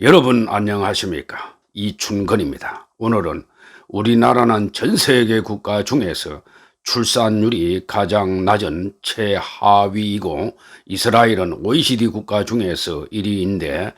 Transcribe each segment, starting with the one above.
여러분 안녕하십니까? 이춘건입니다. 오늘은 우리나라는 전 세계 국가 중에서 출산율이 가장 낮은 최하위이고 이스라엘은 OECD 국가 중에서 1위인데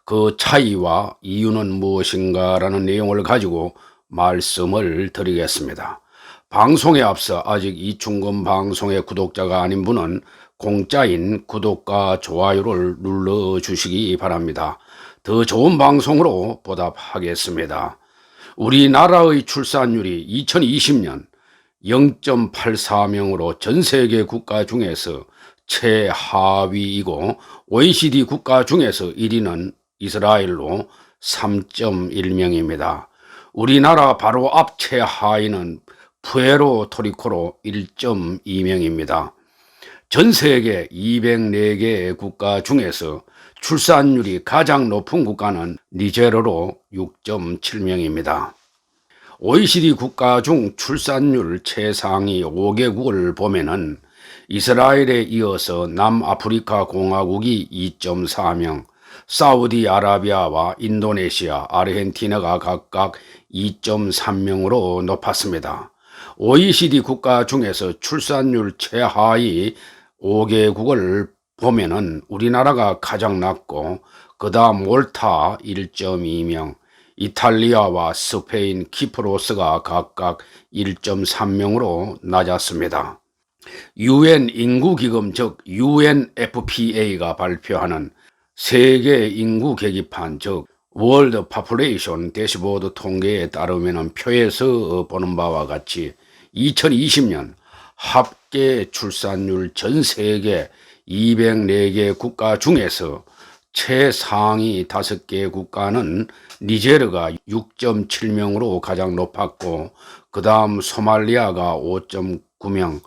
그 차이와 이유는 무엇인가라는 내용을 가지고 말씀을 드리겠습니다. 방송에 앞서 아직 이춘건 방송의 구독자가 아닌 분은 공짜인 구독과 좋아요를 눌러주시기 바랍니다. 더 좋은 방송으로 보답하겠습니다. 우리나라의 출산율이 2020년 0.84명으로 전 세계 국가 중에서 최하위이고 OECD 국가 중에서 1위는 이스라엘로 3.1명입니다. 우리나라 바로 앞 최하위는 푸에르토리코로 1.2명입니다. 전 세계 204개 국가 중에서 출산율이 가장 높은 국가는 니제르로 6.7명입니다. OECD 국가 중 출산율 최상위 5개국을 보면은 이스라엘에 이어서 남아프리카 공화국이 2.4명, 사우디아라비아와 인도네시아, 아르헨티나가 각각 2.3명으로 높았습니다. OECD 국가 중에서 출산율 최하위 5개국을 보면은 우리나라가 가장 낮고 그 다음 몰타 1.2명, 이탈리아와 스페인, 키프로스가 각각 1.3명으로 낮았습니다. UN 인구기금 즉 UNFPA가 발표하는 세계 인구 계기판 즉 월드 파퓰레이션 대시보드 통계에 따르면 표에서 보는 바와 같이 2020년 합계 출산율 전 세계 204개 국가 중에서 최상위 5개 국가는 니제르가 6.7명으로 가장 높았고 그 다음 소말리아가 5.9명,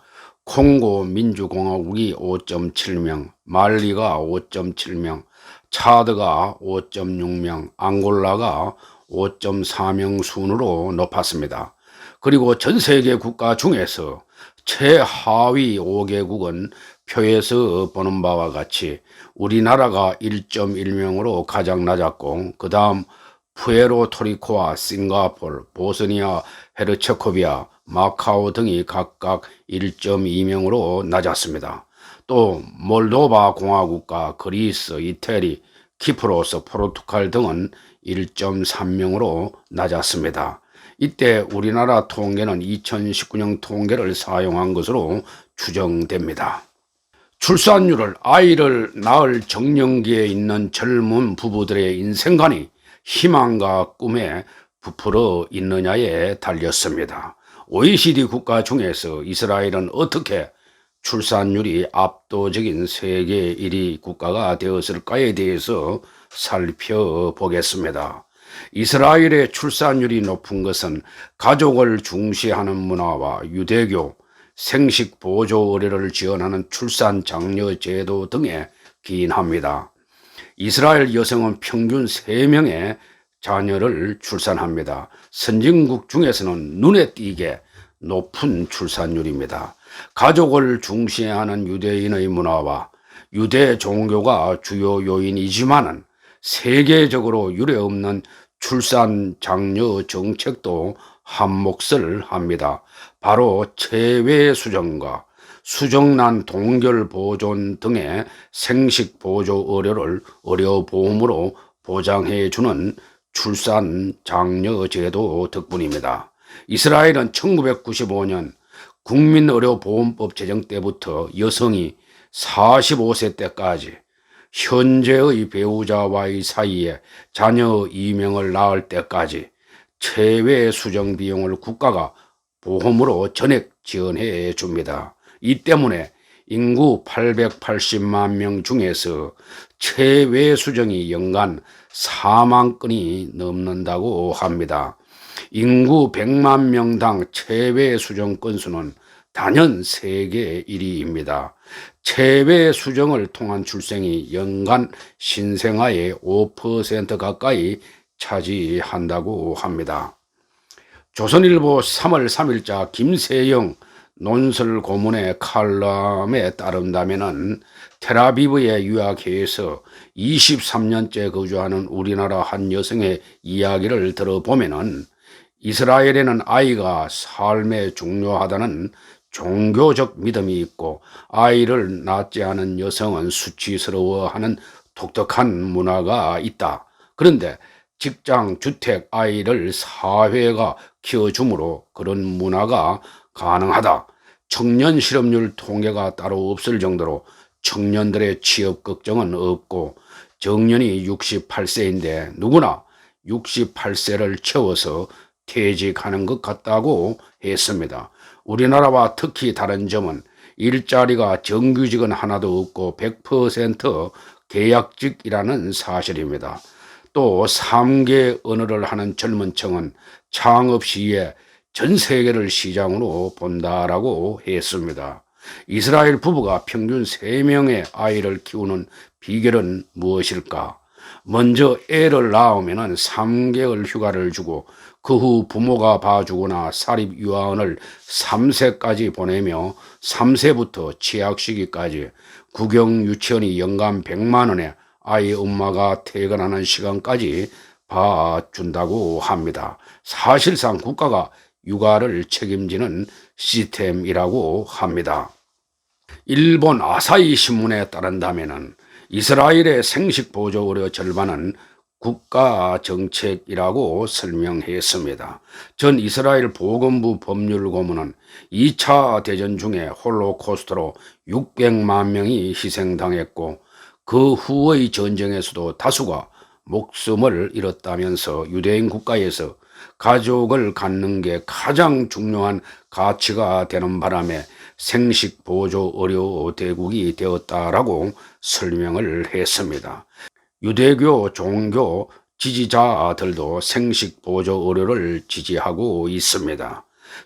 콩고 민주공화국이 5.7명, 말리가 5.7명, 차드가 5.6명, 앙골라가 5.4명 순으로 높았습니다. 그리고 전 세계 국가 중에서 최하위 5개국은 표에서 보는 바와 같이 우리나라가 1.1명으로 가장 낮았고 그 다음 푸에르토리코와 싱가포르, 보스니아, 헤르체코비아, 마카오 등이 각각 1.2명으로 낮았습니다. 또 몰도바 공화국과 그리스, 이태리, 키프로스, 포르투갈 등은 1.3명으로 낮았습니다. 이때 우리나라 통계는 2019년 통계를 사용한 것으로 추정됩니다. 출산율을 아이를 낳을 정년기에 있는 젊은 부부들의 인생관이 희망과 꿈에 부풀어 있느냐에 달렸습니다. OECD 국가 중에서 이스라엘은 어떻게 출산율이 압도적인 세계 1위 국가가 되었을까에 대해서 살펴보겠습니다. 이스라엘의 출산율이 높은 것은 가족을 중시하는 문화와 유대교, 생식 보조 의료를 지원하는 출산 장려 제도 등에 기인합니다. 이스라엘 여성은 평균 3명의 자녀를 출산합니다. 선진국 중에서는 눈에 띄게 높은 출산율입니다. 가족을 중시하는 유대인의 문화와 유대 종교가 주요 요인이지만은 세계적으로 유례없는 출산 장려 정책도 한몫을 합니다. 바로 체외 수정과 수정난 동결 보존 등의 생식 보조 의료를 의료보험으로 보장해주는 출산 장려 제도 덕분입니다. 이스라엘은 1995년 국민의료보험법 제정 때부터 여성이 45세 때까지 현재의 배우자와의 사이에 자녀 2명을 낳을 때까지 체외 수정 비용을 국가가 보험으로 전액 지원해 줍니다. 이 때문에 인구 880만 명 중에서 체외 수정이 연간 4만 건이 넘는다고 합니다. 인구 100만 명당 체외 수정 건수는 단연 세계 1위입니다. 체외 수정을 통한 출생이 연간 신생아의 5% 가까이 차지한다고 합니다. 조선일보 3월 3일자 김세영 논설 고문의 칼럼에 따른다면은 텔아비브에 유학해서 23년째 거주하는 우리나라 한 여성의 이야기를 들어보면은 이스라엘에는 아이가 삶에 중요하다는 종교적 믿음이 있고 아이를 낳지 않은 여성은 수치스러워하는 독특한 문화가 있다. 그런데 직장, 주택, 아이를 사회가 키워주므로 그런 문화가 가능하다. 청년 실업률 통계가 따로 없을 정도로 청년들의 취업 걱정은 없고 정년이 68세인데 누구나 68세를 채워서 퇴직하는 것 같다고 했습니다. 우리나라와 특히 다른 점은 일자리가 정규직은 하나도 없고 100% 계약직이라는 사실입니다. 또 3개 언어를 하는 젊은 층은 창업 시에 전 세계를 시장으로 본다라고 했습니다. 이스라엘 부부가 평균 3명의 아이를 키우는 비결은 무엇일까? 먼저 애를 낳으면 3개월 휴가를 주고 그 후 부모가 봐주거나 사립유아원을 3세까지 보내며 3세부터 취학 시기까지 국영유치원이 연간 100만 원에 아이 엄마가 퇴근하는 시간까지 봐준다고 합니다. 사실상 국가가 육아를 책임지는 시스템이라고 합니다. 일본 아사히 신문에 따른다면 이스라엘의 생식 보조 의료 절반은 국가 정책이라고 설명했습니다. 전 이스라엘 보건부 법률 고문은 2차 대전 중에 홀로코스트로 600만 명이 희생당했고 그 후의 전쟁에서도 다수가 목숨을 잃었다면서 유대인 국가에서 가족을 갖는 게 가장 중요한 가치가 되는 바람에 생식 보조 의료 대국이 되었다라고 설명을 했습니다. 유대교 종교 지지자들도 생식 보조 의료를 지지하고 있습니다.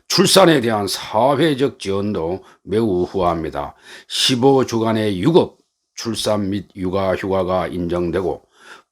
출산에 대한 사회적 지원도 매우 후합니다. 15주간의 유급 출산 및 육아 휴가가 인정되고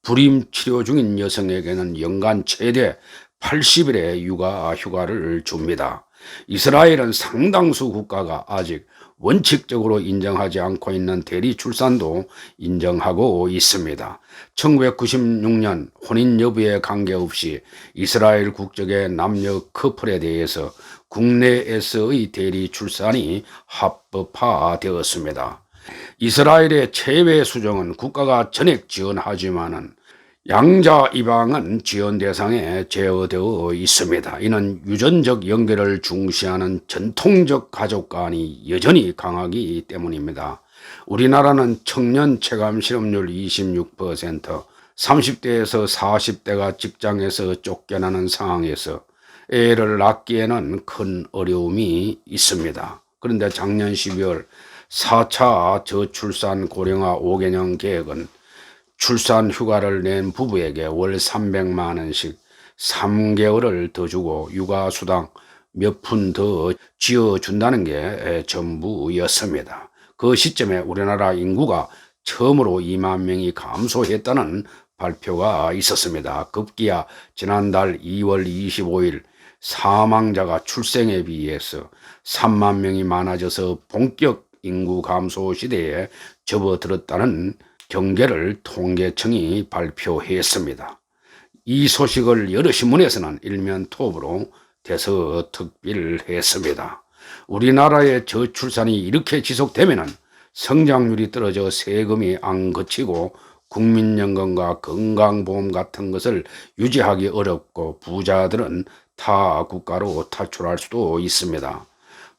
불임 치료 중인 여성에게는 연간 최대 80일의 육아 휴가를 줍니다. 이스라엘은 상당수 국가가 아직 원칙적으로 인정하지 않고 있는 대리 출산도 인정하고 있습니다. 1996년 혼인 여부에 관계없이 이스라엘 국적의 남녀 커플에 대해서 국내에서의 대리 출산이 합법화되었습니다. 이스라엘의 체외 수정은 국가가 전액 지원하지만은 양자 입양은 지원 대상에 제어되어 있습니다. 이는 유전적 연결을 중시하는 전통적 가족관이 여전히 강하기 때문입니다. 우리나라는 청년 체감 실업률 26%, 30대에서 40대가 직장에서 쫓겨나는 상황에서 애를 낳기에는 큰 어려움이 있습니다. 그런데 작년 12월 4차 저출산 고령화 5개년 계획은 출산 휴가를 낸 부부에게 월 300만 원씩 3개월을 더 주고 육아수당 몇 푼 더 지어준다는 게 전부였습니다. 그 시점에 우리나라 인구가 처음으로 2만 명이 감소했다는 발표가 있었습니다. 급기야 지난달 2월 25일 사망자가 출생에 비해서 3만 명이 많아져서 본격 인구 감소 시대에 접어들었다는 경계를 통계청이 발표했습니다. 이 소식을 여러 신문에서는 일면 톱으로 대서특필했습니다. 우리나라의 저출산이 이렇게 지속되면 성장률이 떨어져 세금이 안 거치고 국민연금과 건강보험 같은 것을 유지하기 어렵고 부자들은 타 국가로 탈출할 수도 있습니다.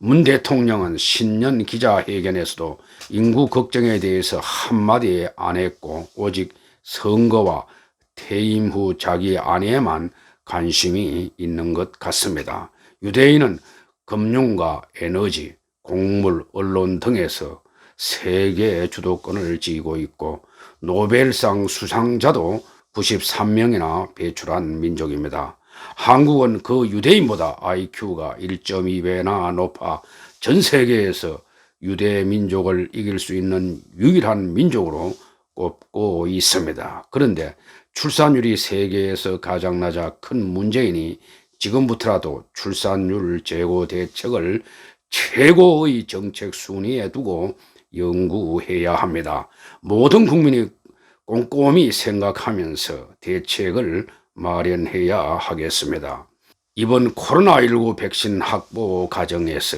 문 대통령은 신년 기자회견에서도 인구 걱정에 대해서 한마디 안 했고 오직 선거와 퇴임 후 자기 아내에만 관심이 있는 것 같습니다. 유대인은 금융과 에너지, 곡물, 언론 등에서 세계 주도권을 쥐고 있고 노벨상 수상자도 93명이나 배출한 민족입니다. 한국은 그 유대인보다 IQ가 1.2배나 높아 전 세계에서 유대 민족을 이길 수 있는 유일한 민족으로 꼽고 있습니다. 그런데 출산율이 세계에서 가장 낮아 큰 문제이니 지금부터라도 출산율 제고 대책을 최고의 정책 순위에 두고 연구해야 합니다. 모든 국민이 꼼꼼히 생각하면서 대책을 마련해야 하겠습니다. 이번 코로나19 백신 확보 과정에서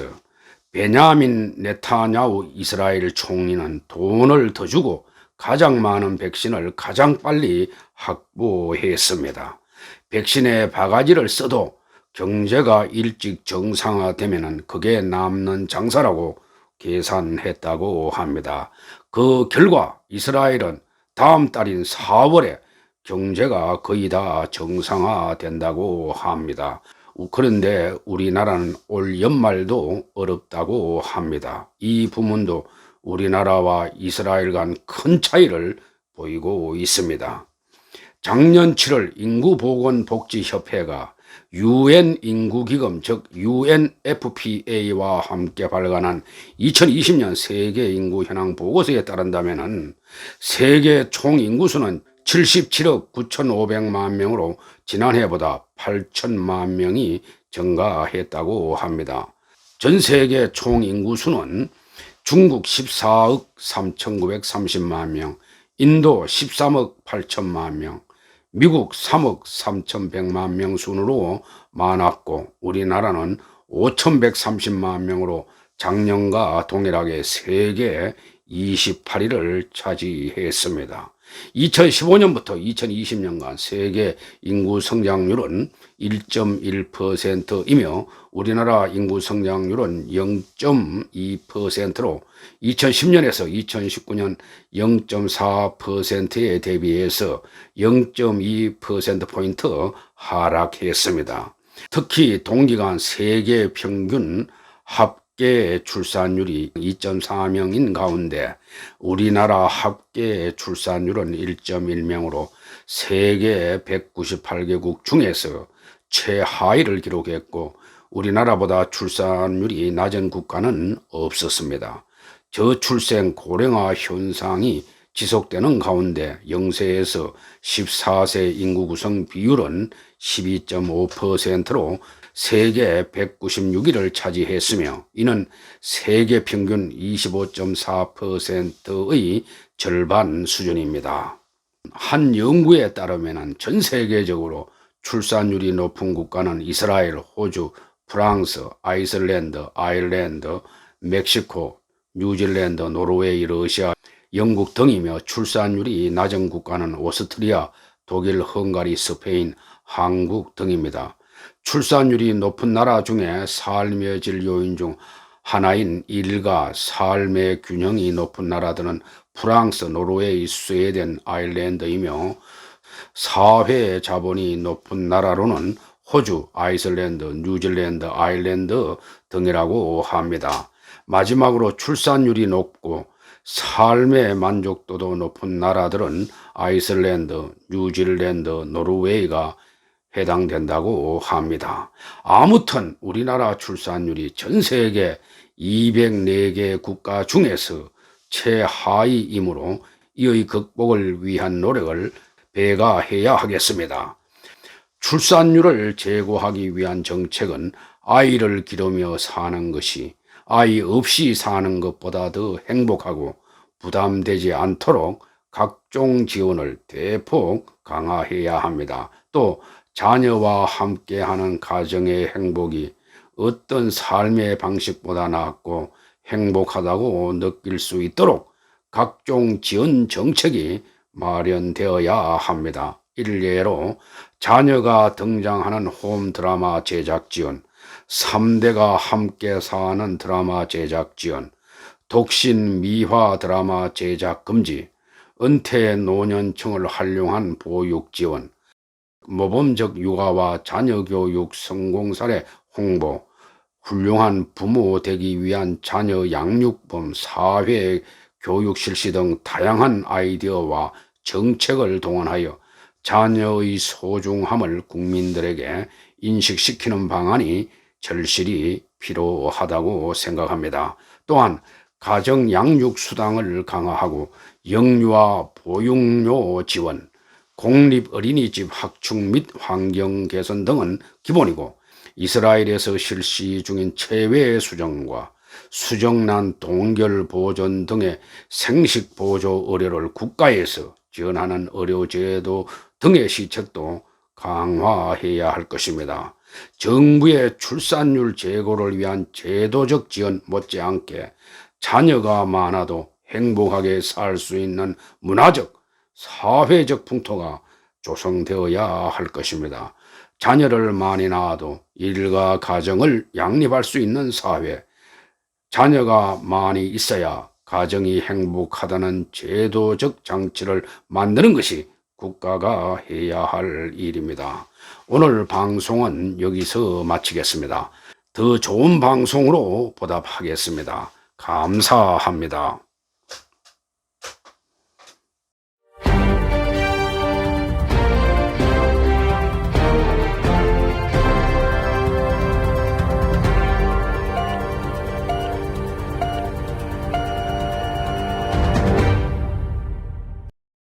베냐민 네타냐후 이스라엘 총리는 돈을 더 주고 가장 많은 백신을 가장 빨리 확보했습니다. 백신의 바가지를 써도 경제가 일찍 정상화되면 그게 남는 장사라고 계산했다고 합니다. 그 결과 이스라엘은 다음 달인 4월에 경제가 거의 다 정상화된다고 합니다. 그런데 우리나라는 올 연말도 어렵다고 합니다. 이 부분도 우리나라와 이스라엘 간 큰 차이를 보이고 있습니다. 작년 7월 인구보건복지협회가 UN 인구기금 즉 UNFPA와 함께 발간한 2020년 세계 인구 현황 보고서에 따른다면 세계 총 인구수는 77억 9,500만 명으로 지난해보다 8천만 명이 증가했다고 합니다. 전 세계 총 인구수는 중국 14억 3,930만 명, 인도 13억 8천만 명, 미국 3억 3,100만 명 순으로 많았고 우리나라는 5,130만 명으로 작년과 동일하게 세계 28위를 차지했습니다. 2015년부터 2020년간 세계 인구 성장률은 1.1%이며 우리나라 인구 성장률은 0.2%로 2010년에서 2019년 0.4%에 대비해서 0.2%포인트 하락했습니다. 특히 동기간 세계 평균 합계 출산율이 2.4명인 가운데 우리나라 합계 출산율은 1.1명으로 세계 198개국 중에서 최하위를 기록했고 우리나라보다 출산율이 낮은 국가는 없었습니다. 저출생 고령화 현상이 지속되는 가운데 0세에서 14세 인구 구성 비율은 12.5%로 세계 196위를 차지했으며 이는 세계 평균 25.4%의 절반 수준입니다. 한 연구에 따르면 전 세계적으로 출산율이 높은 국가는 이스라엘, 호주, 프랑스, 아이슬란드, 아일랜드, 멕시코, 뉴질랜드, 노르웨이, 러시아, 영국 등이며 출산율이 낮은 국가는 오스트리아, 독일, 헝가리, 스페인, 한국 등입니다. 출산율이 높은 나라 중에 삶의 질 요인 중 하나인 일가 삶의 균형이 높은 나라들은 프랑스, 노르웨이, 스웨덴, 아일랜드이며 사회 자본이 높은 나라로는 호주, 아이슬란드, 뉴질랜드, 아일랜드 등이라고 합니다. 마지막으로 출산율이 높고 삶의 만족도도 높은 나라들은 아이슬란드, 뉴질랜드, 노르웨이가 해당된다고 합니다. 아무튼 우리나라 출산율이 전 세계 204개 국가 중에서 최하위이므로 이의 극복을 위한 노력을 배가해야 하겠습니다. 출산율을 제고하기 위한 정책은 아이를 기르며 사는 것이 아이 없이 사는 것보다 더 행복하고 부담되지 않도록 각종 지원을 대폭 강화해야 합니다. 또 자녀와 함께하는 가정의 행복이 어떤 삶의 방식보다 낫고 행복하다고 느낄 수 있도록 각종 지원 정책이 마련되어야 합니다. 일례로 자녀가 등장하는 홈 드라마 제작 지원, 3대가 함께 사는 드라마 제작 지원, 독신 미화 드라마 제작 금지, 은퇴 노년층을 활용한 보육 지원, 모범적 육아와 자녀교육 성공 사례 홍보, 훌륭한 부모 되기 위한 자녀 양육법, 사회 교육 실시 등 다양한 아이디어와 정책을 동원하여 자녀의 소중함을 국민들에게 인식시키는 방안이 절실히 필요하다고 생각합니다. 또한 가정 양육 수당을 강화하고 영유아 보육료 지원, 공립 어린이집 확충 및 환경 개선 등은 기본이고 이스라엘에서 실시 중인 체외 수정과 수정란 동결 보존 등의 생식 보조 의료를 국가에서 지원하는 의료제도 등의 시책도 강화해야 할 것입니다. 정부의 출산율 제고를 위한 제도적 지원 못지않게 자녀가 많아도 행복하게 살 수 있는 문화적, 사회적 풍토가 조성되어야 할 것입니다. 자녀를 많이 낳아도 일과 가정을 양립할 수 있는 사회, 자녀가 많이 있어야 가정이 행복하다는 제도적 장치를 만드는 것이 국가가 해야 할 일입니다. 오늘 방송은 여기서 마치겠습니다. 더 좋은 방송으로 보답하겠습니다. 감사합니다.